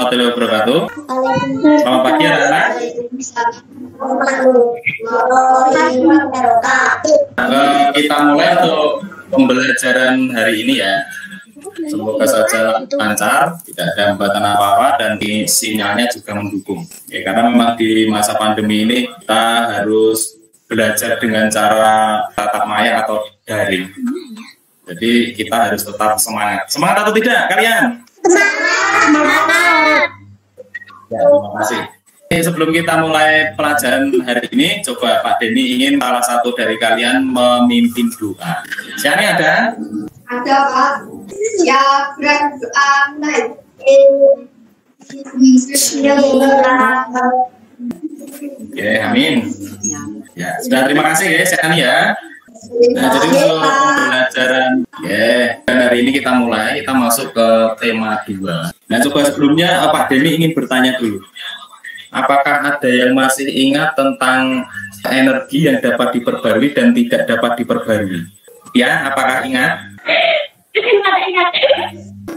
warahmatullahi wabarakatuh. Selamat pagi anak-anak. Kita mulai untuk pembelajaran hari ini ya. Semoga saja lancar, tidak ada hambatan apa-apa, dan sinyalnya juga mendukung. Ya, karena memang di masa pandemi ini kita harus belajar dengan cara tatap maya atau daring. Jadi kita harus tetap semangat. Semangat atau tidak kalian? Semangat. Ya, terima kasih. Sebelum kita mulai pelajaran hari ini, coba Pak Denny ingin salah satu dari kalian memimpin doa. Siapa ada? Ada Pak. Ya, berdoa. Oke, amin. Ya, sudah terima kasih ya, Siani ya. Nah, jadi untuk pembelajaran dan hari ini kita masuk ke tema 2. Nah, coba sebelumnya Pak Denny ingin bertanya dulu. Apakah ada yang masih ingat tentang energi yang dapat diperbarui dan tidak dapat diperbarui? Ya, apakah ingat? Ingat.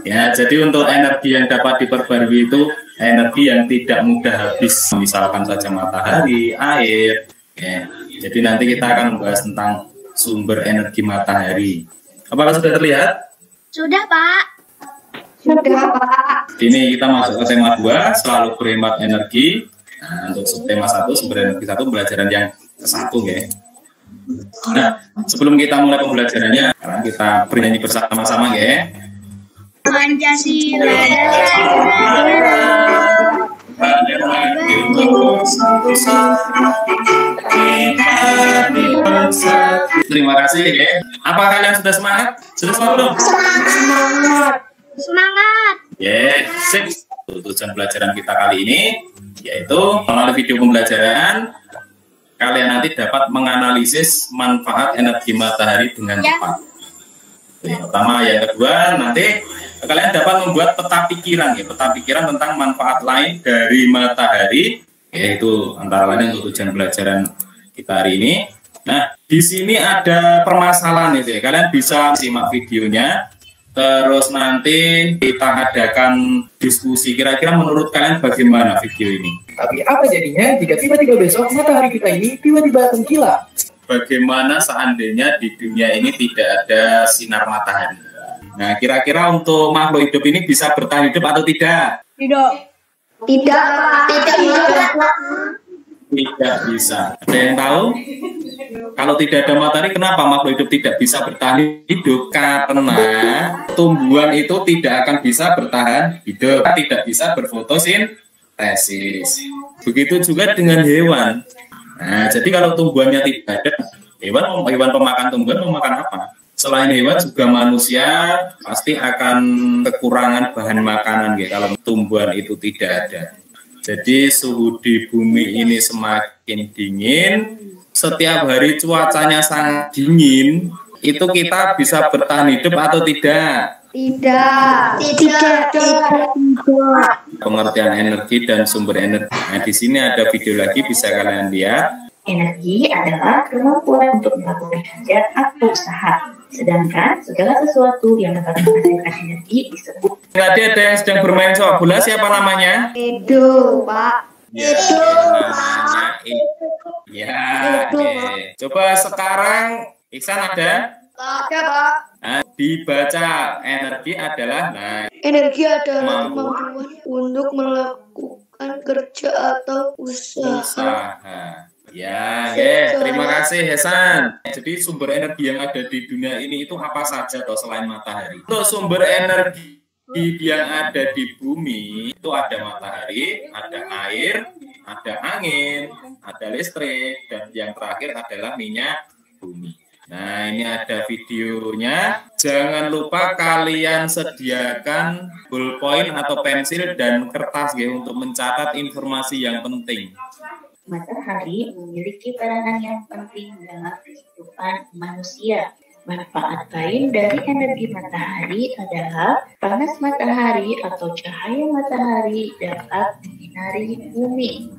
Ya, jadi untuk energi yang dapat diperbarui itu energi yang tidak mudah habis. Misalkan saja matahari, air. Ya, jadi nanti kita akan membahas tentang sumber energi matahari. Apakah sudah terlihat? Sudah, Pak. Sudah, Pak. Ini kita masuk ke tema 2, selalu berhemat energi. Nah, untuk tema 1, sumber energi 1, pembelajaran yang ke-1 ya. Nah, sebelum kita mulai pembelajarannya, sekarang kita bernyanyi bersama-sama ya. Pancasila. Terima kasih ya. Apa kalian sudah semangat? Sudah semangat belum? Semangat. Sip. Tujuan pelajaran kita kali ini yaitu melalui video pembelajaran kalian nanti dapat menganalisis manfaat energi matahari dengan cepat. Yang pertama, yang kedua nanti kalian dapat membuat peta pikiran tentang manfaat lain dari matahari, yaitu antara lain untuk tujuan pelajaran kita hari ini. Nah, di sini ada permasalahan itu ya. Kalian bisa simak videonya, terus nanti kita adakan diskusi. Kira-kira menurut kalian bagaimana video ini? Tapi apa jadinya jika tiba-tiba besok matahari kita ini tiba-tiba mengkilat? Bagaimana seandainya di dunia ini tidak ada sinar matahari? Nah, kira-kira untuk makhluk hidup ini bisa bertahan hidup atau tidak? Tidak. Tidak bisa. Ada yang tahu? Kalau tidak ada matahari, kenapa makhluk hidup tidak bisa bertahan hidup? Karena tumbuhan itu tidak akan bisa bertahan hidup, tidak bisa berfotosintesis. Begitu juga dengan hewan. Nah, jadi kalau tumbuhannya tidak ada, hewan pemakan tumbuhan memakan apa? Selain hewan juga manusia pasti akan kekurangan bahan makanan ya, kalau tumbuhan itu tidak ada. Jadi suhu di bumi ini semakin dingin, setiap hari cuacanya sangat dingin, itu kita bisa bertahan hidup atau tidak? Tidak. Pengertian energi dan sumber energi. Nah, di sini ada video lagi, bisa kalian lihat. Energi adalah kemampuan untuk melakukan kerja atau usaha. Sedangkan segala sesuatu yang dapat menghasilkan energi disebut. Tadi ada yang sedang bermain sepak bola, siapa namanya? Edo, Pak. Ya, namanya Coba sekarang Iksan ada? Ada, Pak. Nah, dibaca energi adalah Energi adalah kemampuan untuk melakukan kerja atau usaha. Ya, terima kasih Hasan. Jadi sumber energi yang ada di dunia ini itu apa saja toh selain matahari? Untuk sumber energi yang ada di bumi itu ada matahari, ada air, ada angin, ada listrik, dan yang terakhir adalah minyak bumi. Nah, ini ada videonya. Jangan lupa kalian sediakan ballpoint atau pensil dan kertas ya, untuk mencatat informasi yang penting. Matahari memiliki peranan yang penting dalam kehidupan manusia. Manfaat lain dari energi matahari adalah panas matahari atau cahaya matahari dapat menyinari bumi.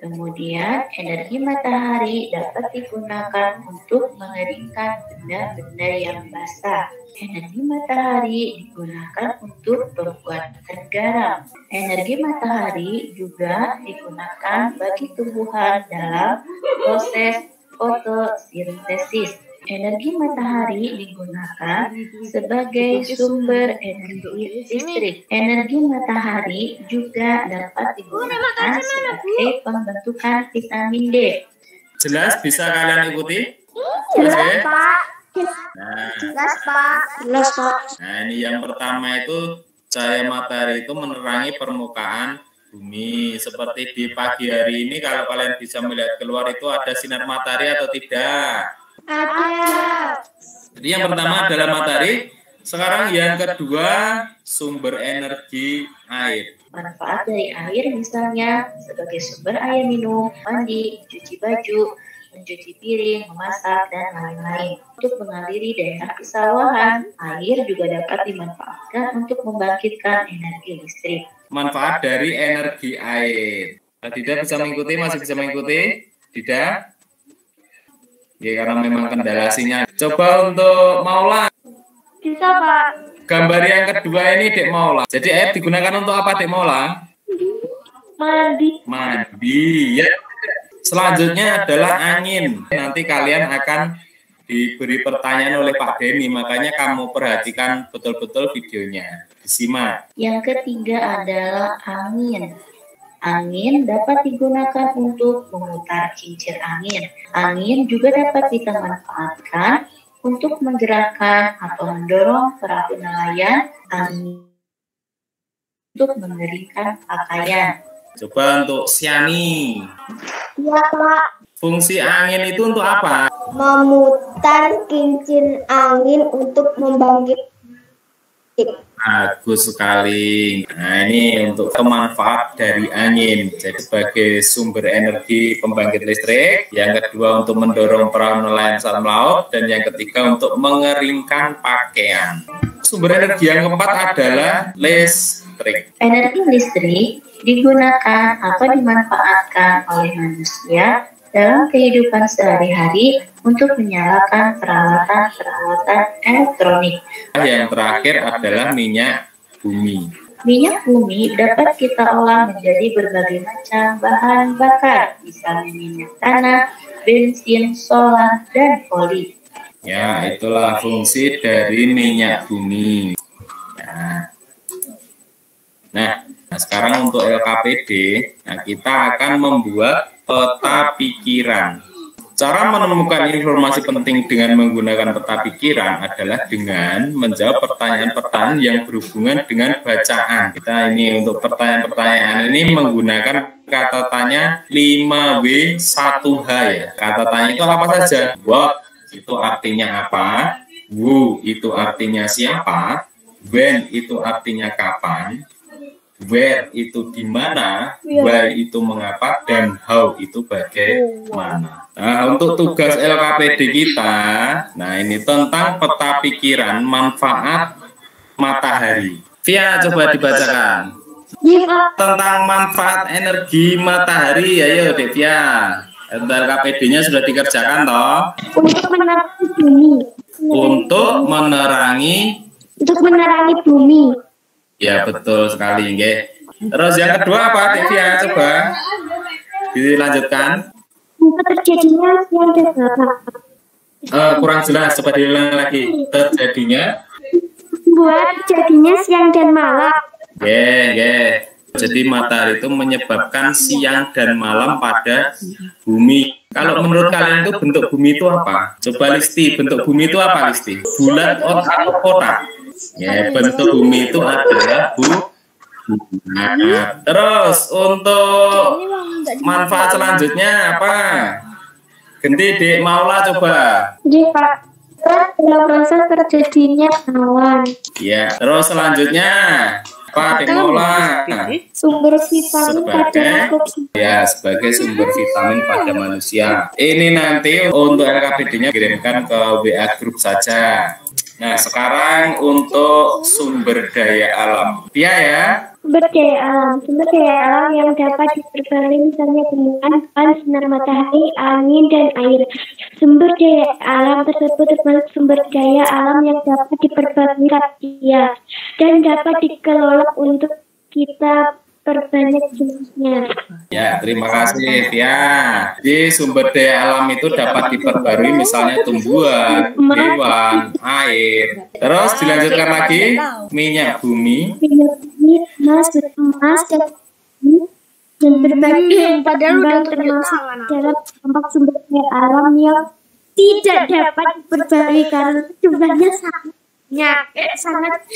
Kemudian, energi matahari dapat digunakan untuk mengeringkan benda-benda yang basah. Energi matahari digunakan untuk pembuatan garam. Energi matahari juga digunakan bagi tumbuhan dalam proses fotosintesis. Energi matahari digunakan sebagai sumber energi listrik. Energi matahari juga dapat digunakan sebagai pembentukan vitamin D. Jelas bisa kalian ikuti? Jelas, Oke. Pak. Nah, Jelas, Pak. Jelas, Pak. nah, ini yang pertama itu cahaya matahari itu menerangi permukaan bumi. Seperti di pagi hari ini kalau kalian bisa melihat keluar itu ada sinar matahari atau tidak? Ada. Jadi yang pertama adalah matahari. Sekarang yang kedua sumber energi air. Manfaat dari air misalnya sebagai sumber air minum, mandi, cuci baju, mencuci piring, memasak, dan lain-lain. Untuk mengaliri daerah pesawahan, air juga dapat dimanfaatkan untuk membangkitkan energi listrik. Manfaat dari energi air. Tidak bisa mengikuti, masih bisa mengikuti? Tidak? Ya, karena memang kendala sinyal. Coba untuk Maula. Bisa, Pak. Gambar yang kedua ini Dek Maula. Jadi air digunakan untuk apa Dek Maula? Mandi. Mandi. Ya. Selanjutnya adalah angin. Nanti kalian akan diberi pertanyaan oleh Pak Denny. Makanya kamu perhatikan betul-betul videonya. Disimak. Yang ketiga adalah angin. Angin dapat digunakan untuk memutar kincir angin. Angin juga dapat kita manfaatkan untuk menggerakkan atau mendorong perahu nelayan, angin untuk mengeringkan pakaian. Coba untuk Siani. Iya, Pak. Fungsi angin itu untuk apa? Memutar kincir angin untuk membangkit. Bagus sekali. Nah, ini untuk manfaat dari angin. Jadi sebagai sumber energi pembangkit listrik. Yang kedua untuk mendorong perahu nelayan saat melaut. Dan yang ketiga untuk mengeringkan pakaian. Sumber energi yang keempat adalah listrik. Energi listrik digunakan atau dimanfaatkan oleh manusia dalam kehidupan sehari-hari untuk menyalakan peralatan-peralatan elektronik. Yang terakhir adalah minyak bumi. Minyak bumi dapat kita olah menjadi berbagai macam bahan bakar, misalnya minyak tanah, bensin, solar, dan oli. Ya, itulah fungsi dari minyak bumi. Nah, sekarang untuk LKPD, kita akan membuat peta pikiran. Cara menemukan informasi penting dengan menggunakan peta pikiran adalah dengan menjawab pertanyaan-pertanyaan yang berhubungan dengan bacaan. Kita ini untuk pertanyaan-pertanyaan ini menggunakan kata tanya 5W1H ya. Kata tanya itu apa saja? What itu artinya apa? Who itu artinya siapa? When itu artinya kapan? Where itu di mana, why itu mengapa, dan how itu bagaimana. Nah, untuk tugas LKPD kita, nah ini tentang peta pikiran manfaat matahari. Via, coba dibacakan. Tentang manfaat energi matahari, ayo Dek Via. LKPD-nya sudah dikerjakan toh? Untuk menerangi bumi. Untuk menerangi bumi. Ya betul sekali, nggih. Terus yang kedua apa, Devia? Coba dilanjutkan. Terjadinya yang Kurang jelas, coba diulang lagi. Terjadinya siang dan malam. Nggih. Jadi matahari itu menyebabkan siang dan malam pada bumi. Kalau menurut kalian itu bentuk bumi itu apa? Coba Listi, bentuk bumi itu apa Listi? Bulat atau kotak? Ya, bentuk bumi itu adalah bulat. Terus untuk manfaat selanjutnya apa? Ganti Dek Maula coba. Jadi Pak, dalam proses terjadinya awan. Ya, terus selanjutnya apa Dek Maula? Sumber vitamin pada makhluk. Ya, sebagai sumber vitamin pada manusia. Ini nanti untuk LKPD-nya kirimkan ke WA grup saja. Nah, sekarang untuk sumber daya alam. Ya. Sumber daya alam. Sumber daya alam yang dapat diperbarui misalnya tumbuhan, panas, sinar matahari, angin, dan air. Sumber daya alam tersebut termasuk sumber daya alam yang dapat diperbarui rakyat dan dapat dikelola untuk kita perbanyak jumlahnya. Ya, terima kasih Via. Jadi sumber daya alam itu dapat diperbarui misalnya tumbuhan, hewan, air. Terus dilanjutkan lagi, minyak bumi. Minyak bumi, emas, dan berbagai tambang termasuk dalam kelompok sumber daya alam yang tidak dapat diperbarui karena jumlahnya sangat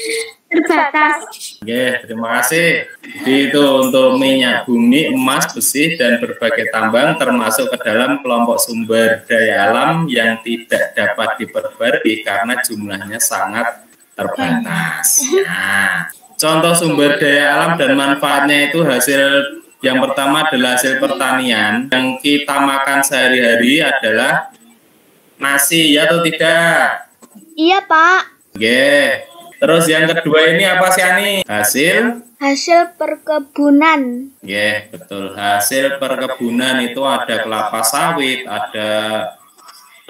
terbatas. Oke, terima kasih. Jadi itu untuk minyak bumi, emas, besi, dan berbagai tambang termasuk ke dalam kelompok sumber daya alam yang tidak dapat diperbarui karena jumlahnya sangat terbatas. Nah, contoh sumber daya alam dan manfaatnya itu hasil yang pertama adalah hasil pertanian. Yang kita makan sehari-hari adalah nasi, ya atau tidak? Iya, Pak. Oke. Terus yang kedua ini apa sih Ani? Hasil perkebunan. Ya, betul. Hasil perkebunan itu ada kelapa sawit, ada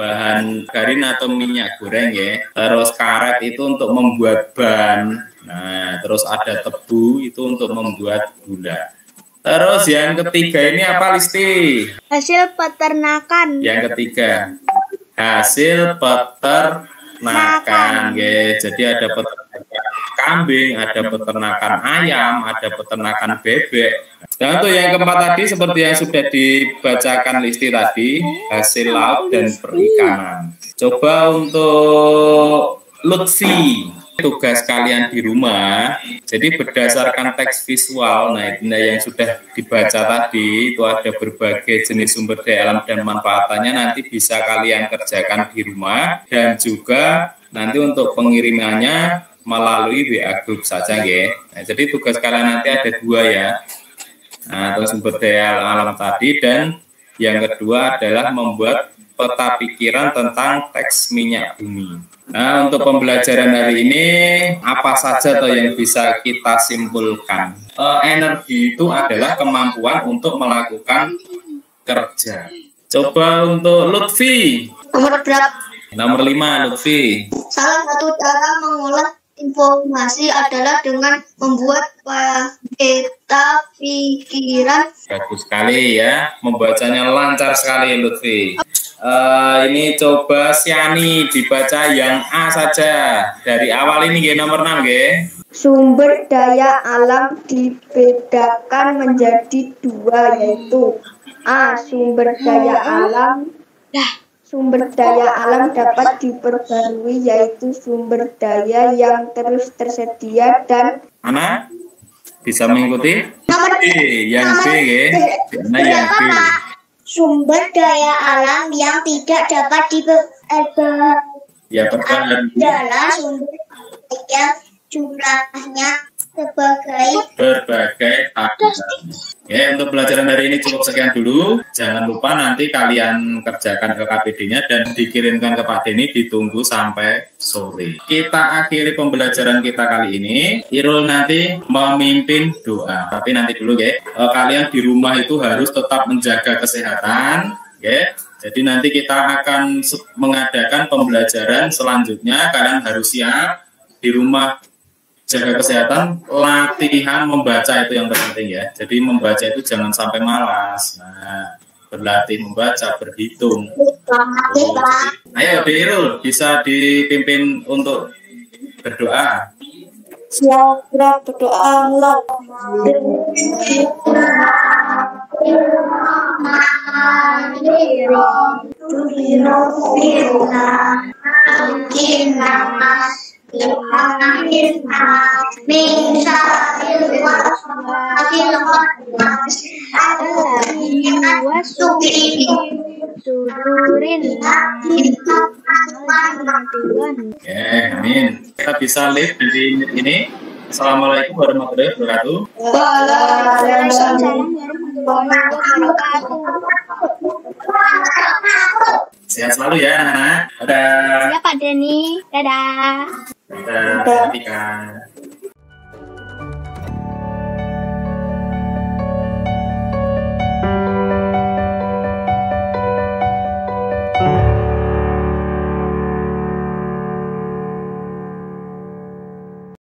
bahan garin atau minyak goreng ya. Terus karet itu untuk membuat ban. Nah, terus ada tebu itu untuk membuat gula. Terus yang ketiga ini apa Listi? Hasil peternakan. Yang ketiga, hasil peternakan. Jadi ada peternakan kambing, ada peternakan ayam, ada peternakan bebek. Dan untuk yang keempat tadi seperti yang sudah dibacakan Listi tadi, hasil laut dan perikanan. Coba untuk Lutfi, tugas kalian di rumah, jadi berdasarkan teks visual, nah yang sudah dibaca tadi, itu ada berbagai jenis sumber daya alam dan manfaatannya, nanti bisa kalian kerjakan di rumah, dan juga nanti untuk pengirimannya melalui WA group saja ya. Nah, jadi tugas kalian nanti ada dua ya, nah, atau sumber daya alam tadi, dan yang kedua adalah membuat peta pikiran tentang teks minyak bumi. Nah, untuk pembelajaran hari ini, apa saja toh yang bisa kita simpulkan? Energi itu adalah kemampuan untuk melakukan kerja. Coba untuk Lutfi. Nomor berapa? Nomor 5, Lutfi. Salah satu cara mengolah informasi adalah dengan membuat peta pikiran. Bagus sekali ya, membacanya lancar sekali Lutfi. Ini coba Siani dibaca yang A saja dari awal ini nomor 6 Sumber daya alam dibedakan menjadi dua, yaitu A. Sumber daya alam dapat diperbarui, yaitu sumber daya yang terus tersedia dan Ana bisa mengikuti? Nomor B, yang B Ana yang B. Sumber daya alam yang tidak dapat diperbarui adalah sumber yang jumlahnya berbagai ya. Untuk pelajaran hari ini cukup sekian dulu. Jangan lupa nanti kalian kerjakan ke KPD-nya dan dikirimkan ke Pak Denny, ditunggu sampai sore. Kita akhiri pembelajaran kita kali ini. Irul nanti memimpin doa, tapi nanti dulu ya. Kalian di rumah itu harus tetap menjaga kesehatan ya. Jadi nanti kita akan mengadakan pembelajaran selanjutnya. Kalian harus siap di rumah, jaga kesehatan, latihan membaca itu yang terpenting ya. Jadi membaca itu jangan sampai malas. Nah, berlatih membaca, berhitung. Ayo Dirul, bisa dipimpin untuk berdoa. siap berdoa. Amin. Kita bisa live di ini. Assalamualaikum warahmatullahi wabarakatuh. Waalaikumsalam warahmatullahi wabarakatuh. Sehat selalu ya anak-anak. Dadah. Ya Pak Denny. Dadah. Dadah.